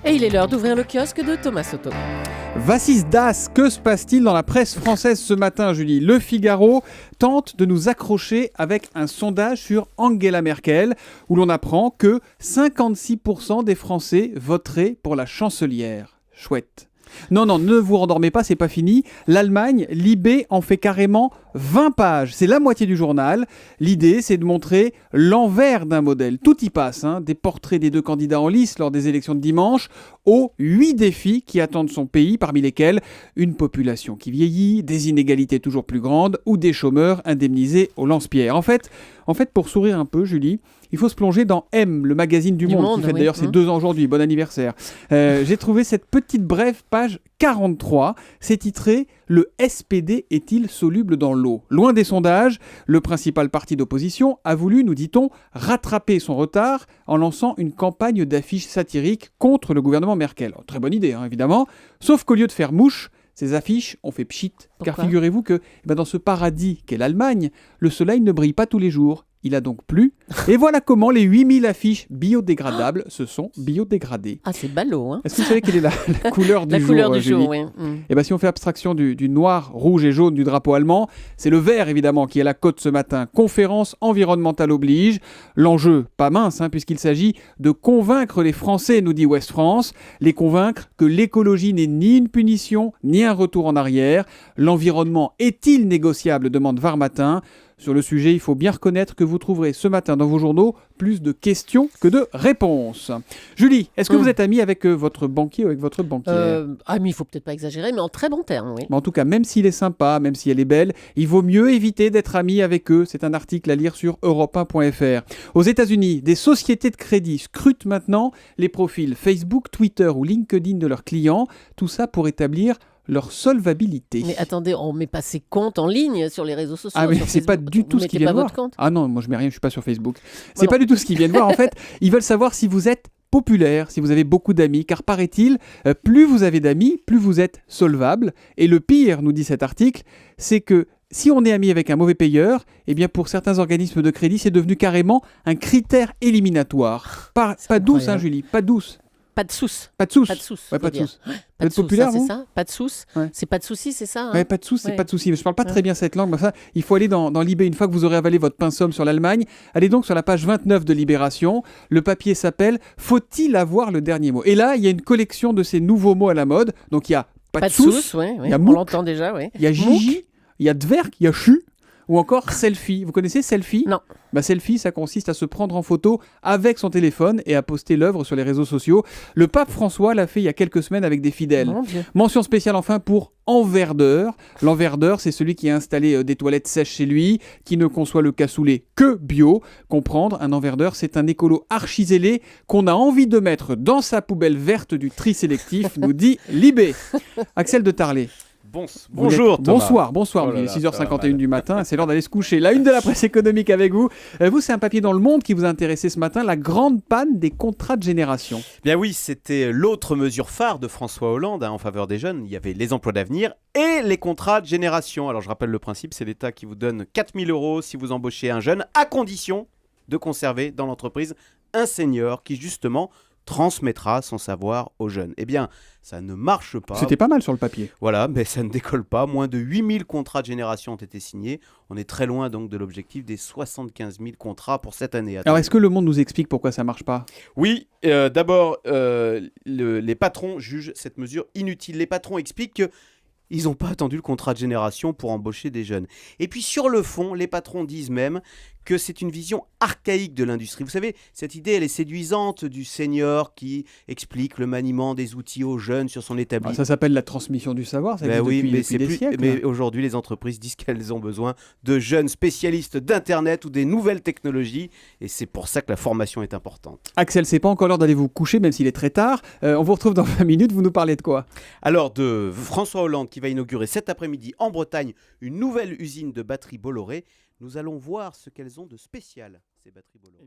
Et il est l'heure d'ouvrir le kiosque de Thomas Soto. Vassis Das, que se passe-t-il dans la presse française ce matin, Julie ? Le Figaro tente de nous accrocher avec un sondage sur Angela Merkel, où l'on apprend que 56% des Français voteraient pour la chancelière. Chouette. Non, ne vous rendormez pas, c'est pas fini. L'Allemagne, Libé en fait carrément 20 pages. C'est la moitié du journal. L'idée, c'est de montrer l'envers d'un modèle. Tout y passe, des portraits des deux candidats en lice lors des élections de dimanche, aux 8 défis qui attendent son pays, parmi lesquels une population qui vieillit, des inégalités toujours plus grandes ou des chômeurs indemnisés au lance-pierre. En fait, pour sourire un peu, Julie, il faut se plonger dans M, le magazine du Monde, qui fête d'ailleurs ses 2 ans aujourd'hui. Bon anniversaire. J'ai trouvé cette petite brève page 43. C'est titré « Le SPD est-il soluble dans l'eau ?» Loin des sondages, le principal parti d'opposition a voulu, nous dit-on, rattraper son retard en lançant une campagne d'affiches satiriques contre le gouvernement Merkel. Alors, très bonne idée, évidemment. Sauf qu'au lieu de faire mouche, ces affiches ont fait pchit. Car figurez-vous que dans ce paradis qu'est l'Allemagne, le soleil ne brille pas tous les jours. Il a donc plu. Et voilà comment les 8000 affiches biodégradables se sont biodégradées. Ah, c'est ballot, Est-ce que vous savez quelle est la couleur du jour, couleur du Julie ? jour, oui. Si on fait abstraction du noir, rouge et jaune du drapeau allemand, c'est le vert, évidemment, qui est à la cote ce matin. Conférence environnementale oblige. L'enjeu, pas mince, puisqu'il s'agit de convaincre les Français, nous dit Ouest France, les convaincre que l'écologie n'est ni une punition, ni un retour en arrière. L'environnement est-il négociable, demande Var Matin. Sur le sujet, il faut bien reconnaître que vous trouverez ce matin dans vos journaux plus de questions que de réponses. Julie, est-ce que vous êtes amie avec votre banquier ou avec votre banquière ? Ami, il ne faut peut-être pas exagérer, mais en très bon terme, oui. Mais en tout cas, même s'il est sympa, même si elle est belle, il vaut mieux éviter d'être ami avec eux. C'est un article à lire sur europe1.fr. Aux États-Unis, des sociétés de crédit scrutent maintenant les profils Facebook, Twitter ou LinkedIn de leurs clients. Tout ça pour établir leur solvabilité. Mais attendez, on ne met pas ses comptes en ligne sur les réseaux sociaux. Ah mais c'est pas du tout ce qu'ils viennent voir. Ah non, moi je mets rien, je suis pas sur Facebook. C'est pas du tout ce qu'ils viennent voir. En fait, ils veulent savoir si vous êtes populaire, si vous avez beaucoup d'amis, car paraît-il, plus vous avez d'amis, plus vous êtes solvable. Et le pire, nous dit cet article, c'est que si on est ami avec un mauvais payeur, eh bien pour certains organismes de crédit, c'est devenu carrément un critère éliminatoire. Pas douce, Julie, pas douce. Pas de souce. Pas de souce. Pas de souce. Ouais, pas de souce. Pas de populaire, c'est ça. Pas de souce. Ouais. C'est pas de souci, c'est ça. Ouais, pas de souce, c'est pas de souci. Je parle pas très bien cette langue. Mais ça, il faut aller dans Libé une fois que vous aurez avalé votre pain somme sur l'Allemagne. Allez donc sur la page 29 de Libération. Le papier s'appelle « Faut-il avoir le dernier mot ?» Et là, il y a une collection de ces nouveaux mots à la mode. Donc il y a pas de souce, il y a on l'entend déjà, il y a Gigi, il y a Dverk, il y a Chu. Ou encore selfie. Vous connaissez selfie ? Non. Selfie, ça consiste à se prendre en photo avec son téléphone et à poster l'œuvre sur les réseaux sociaux. Le pape François l'a fait il y a quelques semaines avec des fidèles. Mention spéciale enfin pour Enverdeur. L'enverdeur, c'est celui qui a installé des toilettes sèches chez lui, qui ne conçoit le cassoulet que bio. Comprendre, un enverdeur, c'est un écolo archi-zélé qu'on a envie de mettre dans sa poubelle verte du tri sélectif, nous dit Libé. Axel de Tarlet. Bonjour Thomas. Bonsoir. Il est 6h51 du matin, c'est l'heure d'aller se coucher. La une de la presse économique avec vous. Vous, c'est un papier dans Le Monde qui vous a intéressé ce matin, la grande panne des contrats de génération. Bien oui, c'était l'autre mesure phare de François Hollande en faveur des jeunes. Il y avait les emplois d'avenir et les contrats de génération. Alors je rappelle le principe, c'est l'État qui vous donne 4 000 € si vous embauchez un jeune, à condition de conserver dans l'entreprise un senior qui justement transmettra son savoir aux jeunes. Eh bien, ça ne marche pas. C'était pas mal sur le papier. Voilà, mais ça ne décolle pas. Moins de 8000 contrats de génération ont été signés. On est très loin donc de l'objectif des 75 000 contrats pour cette année. Alors, est-ce que Le Monde nous explique pourquoi ça marche pas ? Oui, d'abord, les patrons jugent cette mesure inutile. Les patrons expliquent que ils n'ont pas attendu le contrat de génération pour embaucher des jeunes. Et puis sur le fond, les patrons disent même que c'est une vision archaïque de l'industrie. Vous savez, cette idée, elle est séduisante du senior qui explique le maniement des outils aux jeunes sur son établissement. Ça s'appelle la transmission du savoir, ça existe depuis des siècles. Mais aujourd'hui, les entreprises disent qu'elles ont besoin de jeunes spécialistes d'Internet ou des nouvelles technologies. Et c'est pour ça que la formation est importante. Axel, c'est pas encore l'heure d'aller vous coucher, même s'il est très tard. On vous retrouve dans 20 minutes. Vous nous parlez de quoi ? Alors, de François Hollande qui va inaugurer cet après-midi en Bretagne une nouvelle usine de batteries Bolloré. Nous allons voir ce qu'elles ont de spécial, ces batteries Bolloré.